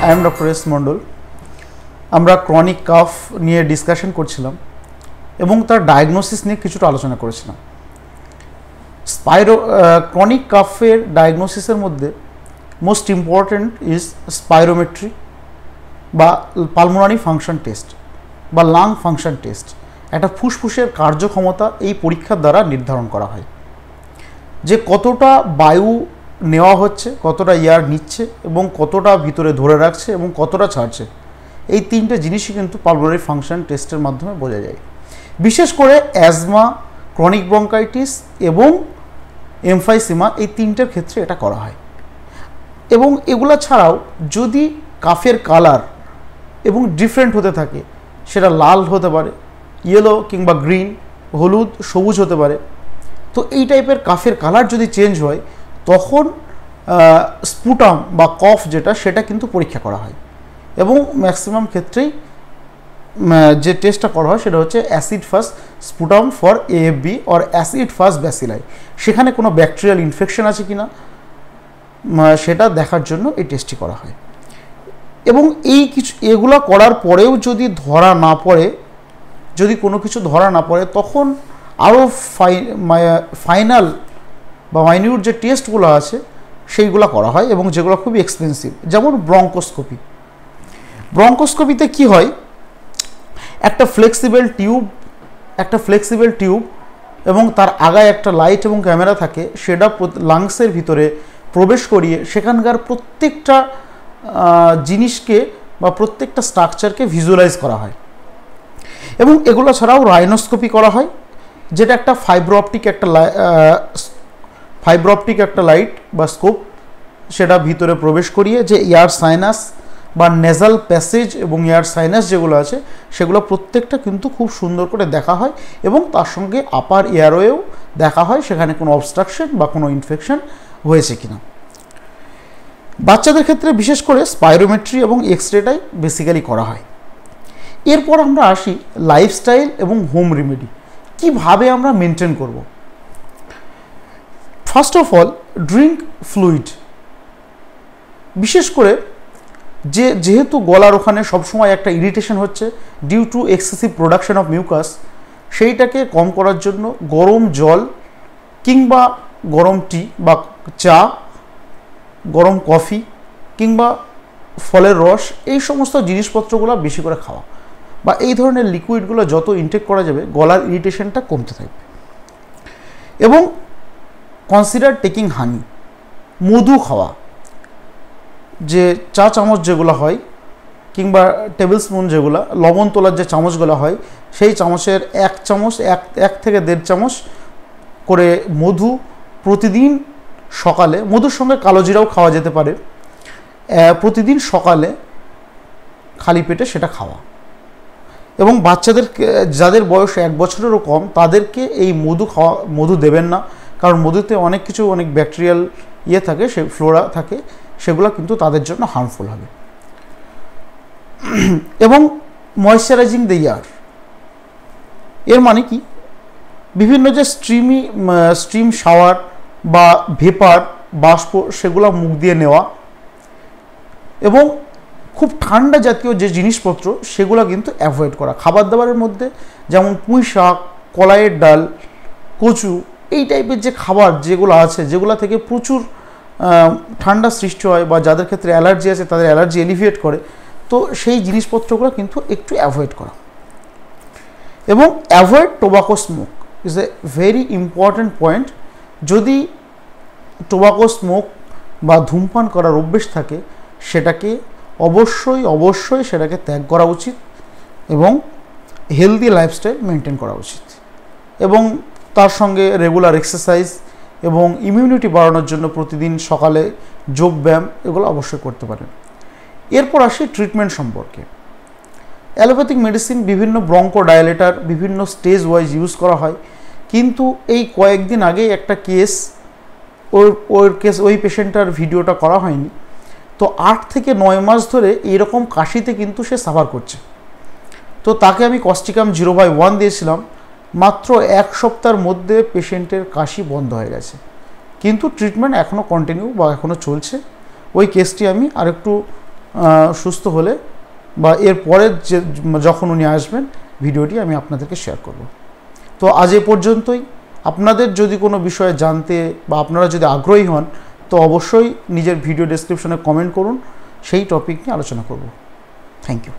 I am Dr. S. Mondol. আমরা chronic calf নিয়ে discussion করছিলাম এবং তার ডায়াগনোসিস নিয়ে কিছুটা আলোচনা করেছিলাম। ক্রনিক কাফের ডায়াগনোসিসের মধ্যে মোস্ট ইম্পর্ট্যান্ট ইজ স্পাইরোমেট্রি বা পালমোনারি ফাংশন টেস্ট বা লাং ফাংশন টেস্ট। একটা ফুসফুসের কার্যক্ষমতা এই পরীক্ষার দ্বারা নির্ধারণ করা হয়, যে কতটা বায়ু নেওয়া হচ্ছে, কতটা এয়ার নিচ্ছে এবং কতটা ভিতরে ধরে রাখছে এবং কতটা ছাড়ছে। এই তিনটে জিনিসই কিন্তু পালমোনারি ফাংশন টেস্টের মাধ্যমে বোঝা যায়। বিশেষ করে অ্যাজমা, ক্রনিক ব্রঙ্কাইটিস এবং এমফাইসিমা এই তিনটের ক্ষেত্রে এটা করা হয়। এবং এগুলা ছাড়াও যদি কাফের কালার এবং ডিফারেন্ট হতে থাকে, সেটা লাল হতে পারে, ইয়েলো কিংবা গ্রিন, হলুদ, সবুজ হতে পারে, তো এই টাইপের কাফের কালার যদি চেঞ্জ হয় তখন স্পুটাম বা কফ যেটা সেটা কিন্তু পরীক্ষা করা হয়। এবং ম্যাক্সিমাম ক্ষেত্রেই যে টেস্টটা করা হয় সেটা হচ্ছে acid fast sputum for AFB or acid fast bacilli. সেখানে কোনো ব্যাকটেরিয়াল ইনফেকশন আছে কিনা সেটা দেখার জন্য এই টেস্টটি করা হয়। এবং এগুলো করার পরেও যদি ধরা না পড়ে, যদি কোনো কিছু ধরা না পড়ে, তখন আরও ফাইনাল বা মাইনিউট যে টেস্টগুলো আছে সেইগুলো করা হয় এবং যেগুলো খুবই এক্সপেন্সিভ। যেমন ব্রঙ্কোস্কোপিতে কি হয়, একটা ফ্লেক্সিবল টিউব এবং তার আগায় একটা লাইট এবং ক্যামেরা থাকে, সেটা লাংসের ভিতরে প্রবেশ করিয়ে সেখানকার প্রত্যেকটা জিনিসকে বা প্রত্যেকটা স্ট্রাকচারকে ভিজুয়ালাইজ করা হয়। এবং এগুলো ছাড়াও রাইনোস্কোপি করা হয়, যেটা একটা ফাইব্রো অপটিক একটা লাইট বা স্কোপ, সেটা ভিতরে প্রবেশ করিয়ে যে এয়ার সাইনাস বা নেজাল প্যাসেজ এবং এয়ার সাইনাস যেগুলো আছে সেগুলো প্রত্যেকটা কিন্তু খুব সুন্দর করে দেখা হয় এবং তার সঙ্গে আপার এয়ারওয়েও দেখা হয় সেখানে কোনো অবস্ট্রাকশন বা কোনো ইনফেকশন হয়েছে কিনা। বাচ্চাদের ক্ষেত্রে বিশেষ করে স্পাইরোমেট্রি এবং এক্সরেটাই বেসিক্যালি করা হয়। এরপর আমরা আসি লাইফস্টাইল এবং হোম রেমেডি, কিভাবে আমরা মেনটেন করব। First of all, drink fluid. বিশেষ করে যেহেতু গলার ওখানে সবসময় একটা ইরিটেশন হচ্ছে due to excessive production of mucus, সেইটাকে কম করার জন্য গরম জল কিংবা গরম টি বা চা, গরম কফি কিংবা ফলের রস, এই সমস্ত জিনিসপত্রগুলো বেশি করে খাওয়া বা এই ধরনের লিকুইডগুলো যত ইনটেক করা যাবে গলার ইরিটেশনটা কমতে থাকবে। এবং কনসিডার টেকিং হানি, মধু খাওয়া, যে চা চামচ যেগুলো হয় কিংবা টেবিল স্পুন যেগুলো লবণ তোলার যে চামচগুলো হয়, সেই চামচের এক থেকে 1.5 চামচ করে মধু প্রতিদিন সকালে, মধুর সঙ্গে কালো জিরাও খাওয়া যেতে পারে, প্রতিদিন সকালে খালি পেটে সেটা খাওয়া। এবং বাচ্চাদের যাদের বয়স 1 বছরেরও কম তাদেরকে এই মধু দেবেন না, কারণ মধুতে অনেক ব্যাকটেরিয়াল থাকে, সে ফ্লোরা থাকে, সেগুলো কিন্তু তাদের জন্য হার্মফুল হবে। এবং ময়েশ্চারাইজিং দ্য ইয়ার, এর মানে কি, বিভিন্ন যে স্টিম শাওয়ার বা ভেপার বাষ্প সেগুলো মুখ দিয়ে নেওয়া এবং খুব ঠান্ডা জাতীয় যে জিনিসপত্র সেগুলো কিন্তু অ্যাভয়েড করা। খাবার দাবারের মধ্যে যেমন পুঁই শাক, কলাইয়ের ডাল, কচু, এই টাইপের যে খাবার যেগুলো আছে, যেগুলো থেকে প্রচুর ঠান্ডা সৃষ্টি হয় বা যাদের ক্ষেত্রে অ্যালার্জি আছে তাদের অ্যালার্জি এলিভিয়েট করে, তো সেই জিনিসপত্রগুলো কিন্তু একটু অ্যাভয়েড করা। এবং avoid tobacco smoke is a very important point. যদি টোবাকো স্মোক বা ধূমপান করার অভ্যেস থাকে সেটাকে অবশ্যই সেটাকে ত্যাগ করা উচিত এবং হেলদি লাইফস্টাইল মেনটেন করা উচিত। এবং তার সঙ্গে রেগুলার এক্সারসাইজ এবং ইমিউনিটি বাড়ানোর জন্য প্রতিদিন সকালে যোগব্যায়াম এগুলো অবশ্যই করতে পারেন। এরপর আসি ট্রিটমেন্ট সম্পর্কে। অ্যালোপ্যাথিক মেডিসিন বিভিন্ন ব্রঙ্কোডাইলেটার বিভিন্ন স্টেজ ওয়াইজ ইউজ করা হয়, কিন্তু এই কয়েকদিন আগেই একটা কেস, ওই পেশেন্টটার ভিডিওটা করা হয়নি, তো 8 থেকে 9 মাস ধরে এইরকম কাশিতে কিন্তু সে সাফার করছে। তো তাকে আমি কস্টিকাম 0/1 দিয়েছিলাম, মাত্র 1 সপ্তাহের মধ্যে পেশেন্টের কাশি বন্ধ হয়ে গেছে, কিন্তু ট্রিটমেন্ট এখনও কন্টিনিউ বা এখনও চলছে। ওই কেসটি আমি আরেকটু সুস্থ হলে বা এর পরে যে যখন উনি আসবেন ভিডিওটি আমি আপনাদেরকে শেয়ার করব। তো আজ এ পর্যন্তই। আপনাদের যদি কোনো বিষয়ে জানতে বা আপনারা যদি আগ্রহী হন তো অবশ্যই নিজের ভিডিও ডেসক্রিপশনে কমেন্ট করুন, সেই টপিক নিয়ে আলোচনা করব। Thank you.